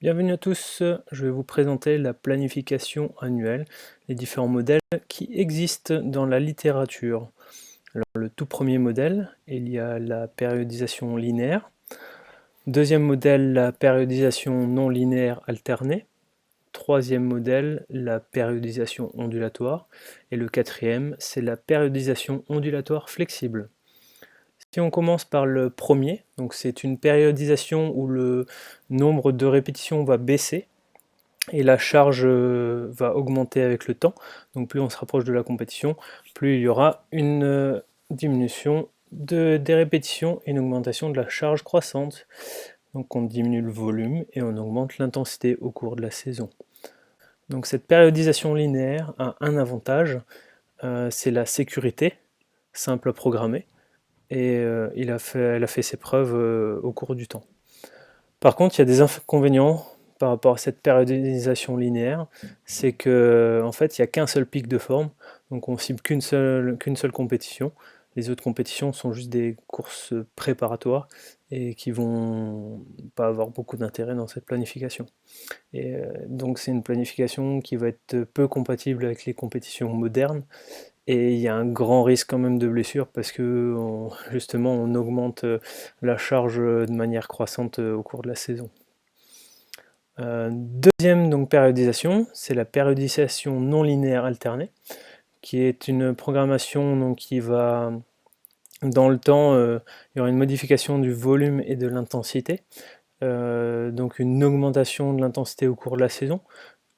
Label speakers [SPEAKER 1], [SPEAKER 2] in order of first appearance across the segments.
[SPEAKER 1] Bienvenue à tous, je vais vous présenter la planification annuelle, les différents modèles qui existent dans la littérature. Alors le tout premier modèle, il y a la périodisation linéaire. Deuxième modèle, la périodisation non linéaire alternée. Troisième modèle, la périodisation ondulatoire. Et le quatrième, c'est la périodisation ondulatoire flexible. Si on commence par le premier, donc c'est une périodisation où le nombre de répétitions va baisser et la charge va augmenter avec le temps. Donc plus on se rapproche de la compétition, plus il y aura une diminution des répétitions et une augmentation de la charge croissante. Donc on diminue le volume et on augmente l'intensité au cours de la saison. Donc cette périodisation linéaire a un avantage, c'est la sécurité, simple à programmer, et elle a fait ses preuves au cours du temps. Par contre, il y a des inconvénients par rapport à cette périodisation linéaire, c'est que en fait, il n'y a qu'un seul pic de forme, donc on cible qu'une seule compétition. Les autres compétitions sont juste des courses préparatoires et qui vont pas avoir beaucoup d'intérêt dans cette planification. Et donc c'est une planification qui va être peu compatible avec les compétitions modernes, et il y a un grand risque quand même de blessure parce que justement on augmente la charge de manière croissante au cours de la saison. Deuxième donc périodisation, c'est la périodisation non linéaire alternée, qui est une programmation donc, qui va dans le temps, il y aura une modification du volume et de l'intensité, donc une augmentation de l'intensité au cours de la saison,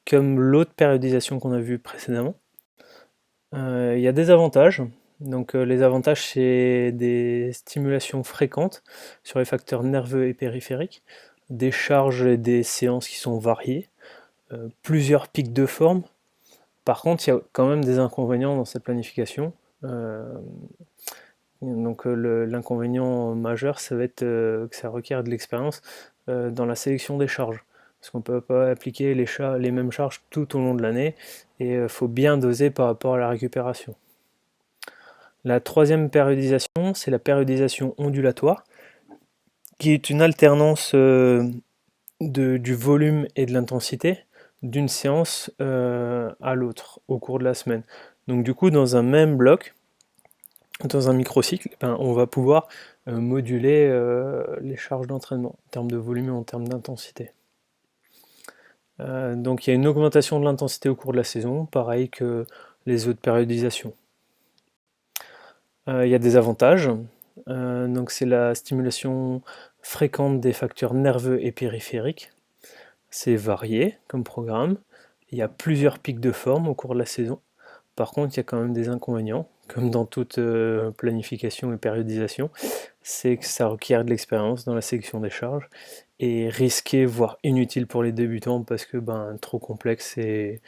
[SPEAKER 1] comme l'autre périodisation qu'on a vue précédemment. Il y a des avantages. Donc les avantages, c'est des stimulations fréquentes sur les facteurs nerveux et périphériques, des charges et des séances qui sont variées, plusieurs pics de forme. Par contre, il y a quand même des inconvénients dans cette planification. Donc l'inconvénient majeur, ça va être que ça requiert de l'expérience dans la sélection des charges. Parce qu'on ne peut pas appliquer les mêmes charges tout au long de l'année, et il faut bien doser par rapport à la récupération. La troisième périodisation, c'est la périodisation ondulatoire, qui est une alternance du volume et de l'intensité d'une séance à l'autre au cours de la semaine. Donc du coup, dans un même bloc, dans un microcycle, on va pouvoir moduler les charges d'entraînement en termes de volume et en termes d'intensité. Donc il y a une augmentation de l'intensité au cours de la saison, pareil que les autres périodisations. Il y a des avantages, donc c'est la stimulation fréquente des facteurs nerveux et périphériques. C'est varié comme programme, il y a plusieurs pics de forme au cours de la saison. Par contre, il y a quand même des inconvénients, comme dans toute planification et périodisation, c'est que ça requiert de l'expérience dans la sélection des charges, et risqué, voire inutile pour les débutants, parce que trop complexe, et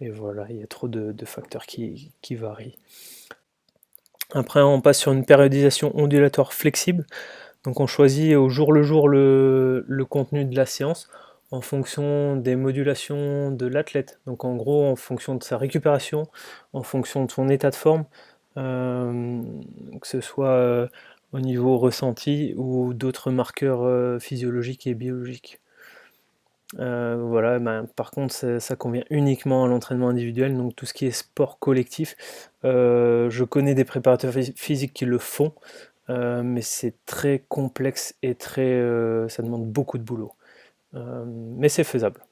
[SPEAKER 1] voilà, il y a trop de facteurs qui varient. Après, on passe sur une périodisation ondulatoire flexible. Donc on choisit au jour le jour le contenu de la séance en fonction des modulations de l'athlète. Donc en gros, en fonction de sa récupération, en fonction de son état de forme, que ce soit au niveau ressenti ou d'autres marqueurs physiologiques et biologiques. Voilà, par contre, ça convient uniquement à l'entraînement individuel, donc tout ce qui est sport collectif. Je connais des préparateurs physiques qui le font, mais c'est très complexe et ça demande beaucoup de boulot. Mais c'est faisable.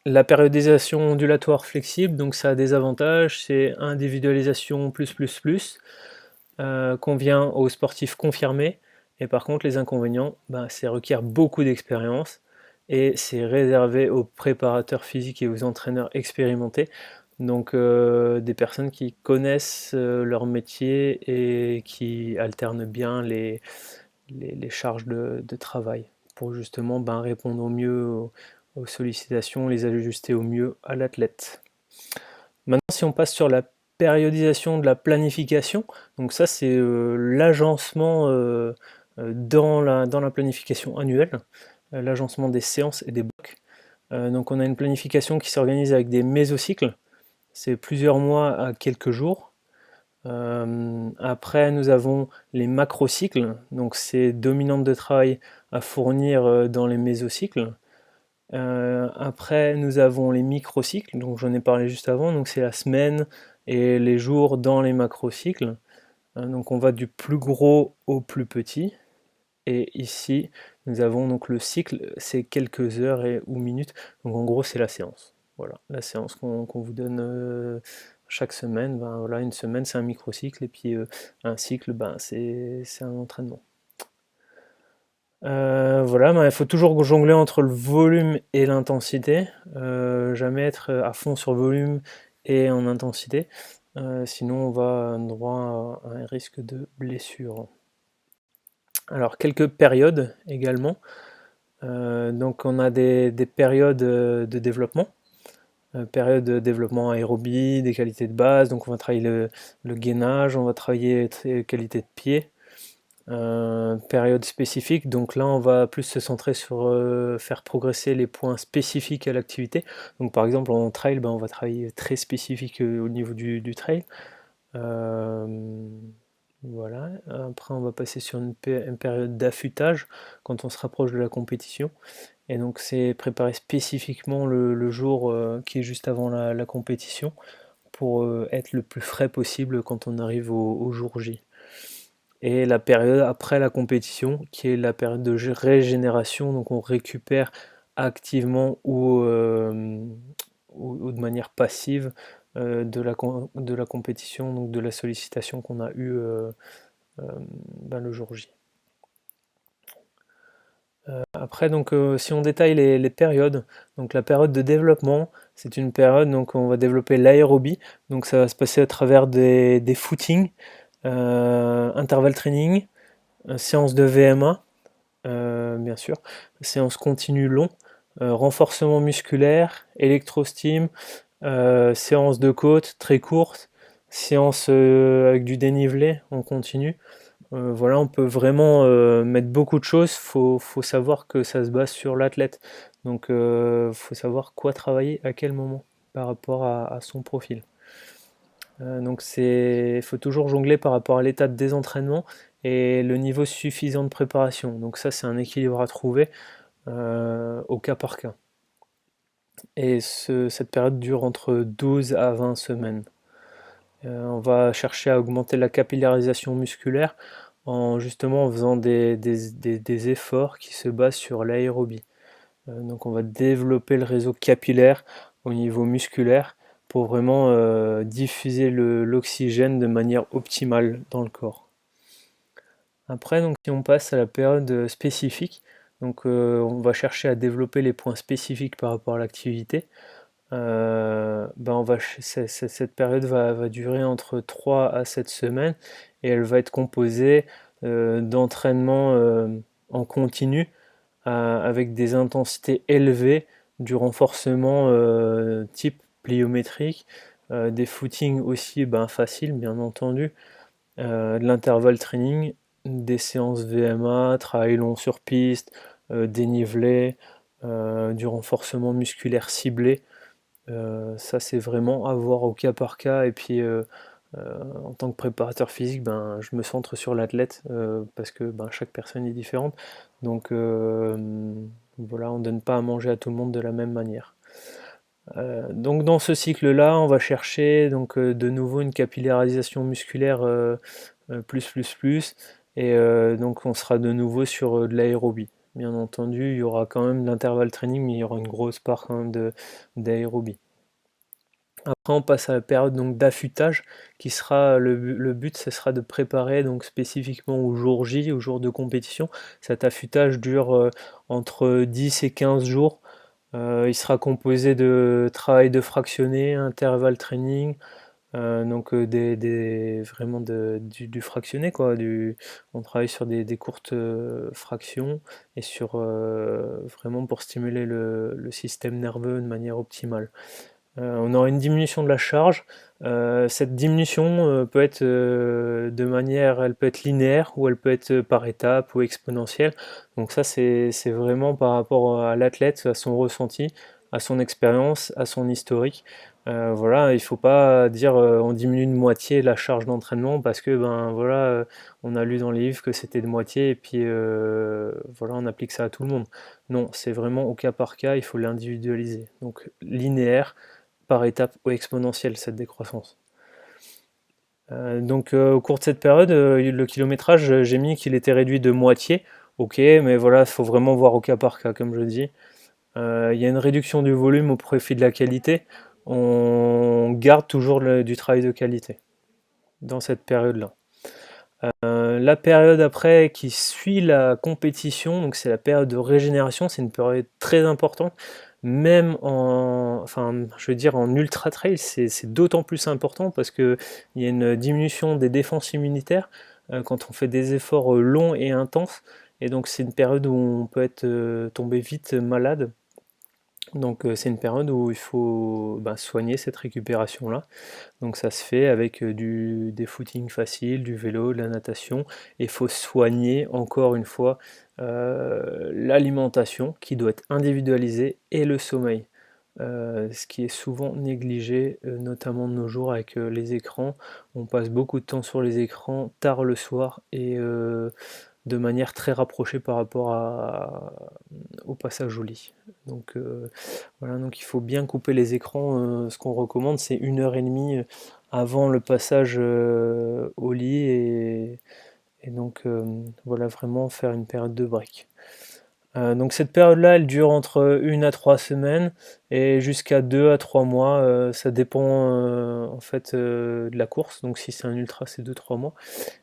[SPEAKER 1] La périodisation ondulatoire flexible, donc ça a des avantages, c'est individualisation plus, convient aux sportifs confirmés, et par contre les inconvénients, ça requiert beaucoup d'expérience, et c'est réservé aux préparateurs physiques et aux entraîneurs expérimentés, donc des personnes qui connaissent leur métier et qui alternent bien les charges de travail pour justement répondre au mieux aux sollicitations, les ajuster au mieux à l'athlète. Maintenant, si on passe sur la périodisation de la planification, donc ça c'est l'agencement dans la planification annuelle, l'agencement des séances et des blocs. Donc on a une planification qui s'organise avec des mésocycles, c'est plusieurs mois à quelques jours. Après, nous avons les macrocycles, donc c'est dominantes de travail à fournir dans les mésocycles. Après, nous avons les microcycles, donc j'en ai parlé juste avant, donc c'est la semaine et les jours dans les macrocycles. Donc on va du plus gros au plus petit. Et ici, nous avons donc le cycle, c'est quelques heures ou minutes. Donc en gros, c'est la séance. Voilà, la séance qu'on vous donne chaque semaine. Ben, voilà, une semaine, c'est un microcycle, et puis un cycle, ben, c'est un entraînement. Voilà, ben, il faut toujours jongler entre le volume et l'intensité. Jamais être à fond sur le volume et en intensité. Sinon, on va droit à un risque de blessure. Alors, quelques périodes également. Donc on a des périodes de développement, période de développement aérobie, des qualités de base, donc on va travailler le gainage, on va travailler qualité de pied, période spécifique, donc là on va plus se centrer sur faire progresser les points spécifiques à l'activité. Donc par exemple en trail, ben, on va travailler très spécifique au niveau du trail. Voilà, après on va passer sur une période d'affûtage quand on se rapproche de la compétition. Et donc c'est préparer spécifiquement le jour qui est juste avant la compétition pour être le plus frais possible quand on arrive au jour J. Et la période après la compétition qui est la période de régénération, donc on récupère activement ou de manière passive de la compétition, donc de la sollicitation qu'on a eue ben, le jour J. Après, donc, si on détaille les périodes, donc la période de développement, c'est une période donc on va développer l'aérobie, donc ça va se passer à travers des footings, intervalle training, séance de VMA, bien sûr, séance continue long, renforcement musculaire, électrosteam, séance de côte très courte, séance avec du dénivelé en continu. Voilà, on peut vraiment mettre beaucoup de choses. Faut savoir que ça se base sur l'athlète. Donc, faut savoir quoi travailler à quel moment par rapport à son profil. Donc, faut toujours jongler par rapport à l'état des entraînements et le niveau suffisant de préparation. Donc, ça, c'est un équilibre à trouver au cas par cas. Et cette période dure entre 12 à 20 semaines. On va chercher à augmenter la capillarisation musculaire justement en faisant des efforts qui se basent sur l'aérobie. Donc on va développer le réseau capillaire au niveau musculaire pour vraiment diffuser l'oxygène de manière optimale dans le corps. Après, donc, si on passe à la période spécifique, donc, on va chercher à développer les points spécifiques par rapport à l'activité. Ben cette période va durer entre 3 à 7 semaines et elle va être composée d'entraînements en continu avec des intensités élevées, du renforcement type pliométrique, des footings aussi ben, faciles bien entendu, de l'intervalle training, des séances VMA, travail long sur piste, dénivelé, du renforcement musculaire ciblé. Ça c'est vraiment à voir au cas par cas et puis en tant que préparateur physique ben, je me centre sur l'athlète parce que ben, chaque personne est différente donc voilà, on ne donne pas à manger à tout le monde de la même manière. Donc dans ce cycle là on va chercher donc, de nouveau une capillarisation musculaire plus et donc on sera de nouveau sur de l'aérobie. Bien entendu il y aura quand même de l'intervalle training mais il y aura une grosse part quand même d'aérobie. Après, on passe à la période donc d'affûtage, qui sera le but, ce sera de préparer donc spécifiquement au jour J, au jour de compétition. Cet affûtage dure entre 10 et 15 jours. Il sera composé de travail de fractionné, intervalle training, donc vraiment du fractionné quoi. On travaille sur des courtes fractions et sur vraiment pour stimuler le système nerveux de manière optimale. On aura une diminution de la charge. Cette diminution peut être elle peut être linéaire ou elle peut être par étapes ou exponentielle. Donc ça c'est vraiment par rapport à l'athlète, à son ressenti, à son expérience, à son historique. Voilà, il faut pas dire on diminue de moitié la charge d'entraînement parce que ben voilà, on a lu dans les livres que c'était de moitié et puis voilà, on applique ça à tout le monde. Non, c'est vraiment au cas par cas, il faut l'individualiser. Donc linéaire, par étape ou exponentielle cette décroissance. Donc au cours de cette période, le kilométrage, j'ai mis qu'il était réduit de moitié. Ok, mais voilà, il faut vraiment voir au cas par cas, comme je dis. Il y a une réduction du volume au profit de la qualité. On garde toujours du travail de qualité dans cette période-là. La période après qui suit la compétition, donc c'est la période de régénération, c'est une période très importante. Même enfin, je veux dire en ultra trail, c'est d'autant plus important parce que il y a une diminution des défenses immunitaires quand on fait des efforts longs et intenses. Et donc c'est une période où on peut être tombé vite malade. Donc c'est une période où il faut soigner cette récupération-là. Donc ça se fait avec des footings faciles, du vélo, de la natation. Et il faut soigner encore une fois l'alimentation qui doit être individualisée et le sommeil. Ce qui est souvent négligé, notamment de nos jours avec les écrans. On passe beaucoup de temps sur les écrans tard le soir et de manière très rapprochée par rapport au passage au lit. Donc voilà, donc il faut bien couper les écrans. Ce qu'on recommande, c'est 1 heure et demie avant le passage au lit et donc voilà, vraiment faire une période de break. Donc cette période-là, elle dure entre 1 à 3 semaines et jusqu'à 2 à 3 mois. Ça dépend en fait de la course. Donc si c'est un ultra, c'est 2 3 mois.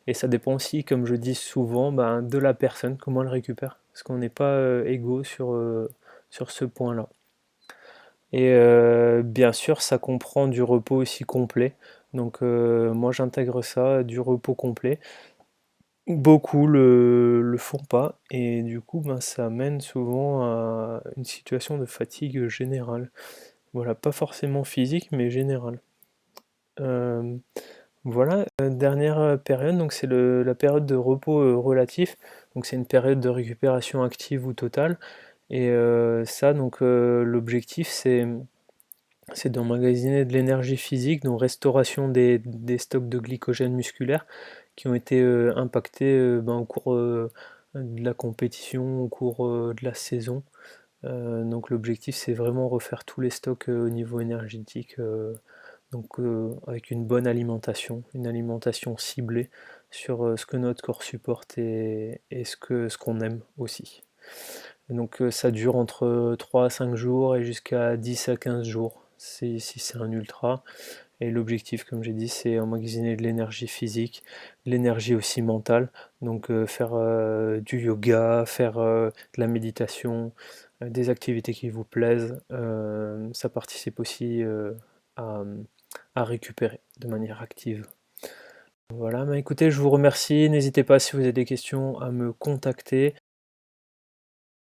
[SPEAKER 1] Et ça dépend aussi, comme je dis souvent, de la personne, comment elle récupère. Parce qu'on n'est pas égaux sur ce point-là. Et bien sûr, ça comprend du repos aussi complet. Donc moi j'intègre ça, du repos complet. Beaucoup le font pas et du coup ça mène souvent à une situation de fatigue générale. Voilà, pas forcément physique mais générale. Euh, voilà, dernière période, donc c'est la période de repos relatif. Donc c'est une période de récupération active ou totale. Et ça, donc l'objectif c'est d'emmagasiner de l'énergie physique, donc restauration des stocks de glycogène musculaire qui ont été impactés au cours de la compétition, au cours de la saison. Donc l'objectif c'est vraiment refaire tous les stocks au niveau énergétique, donc avec une alimentation ciblée sur ce que notre corps supporte et ce qu'on aime aussi. Et donc ça dure entre 3 à 5 jours et jusqu'à 10 à 15 jours si c'est un ultra. Et l'objectif, comme j'ai dit, c'est emmagasiner de l'énergie physique, de l'énergie aussi mentale. Donc faire du yoga, faire de la méditation, des activités qui vous plaisent. Ça participe aussi à, à récupérer de manière active. Voilà, écoutez, je vous remercie. N'hésitez pas si vous avez des questions à me contacter.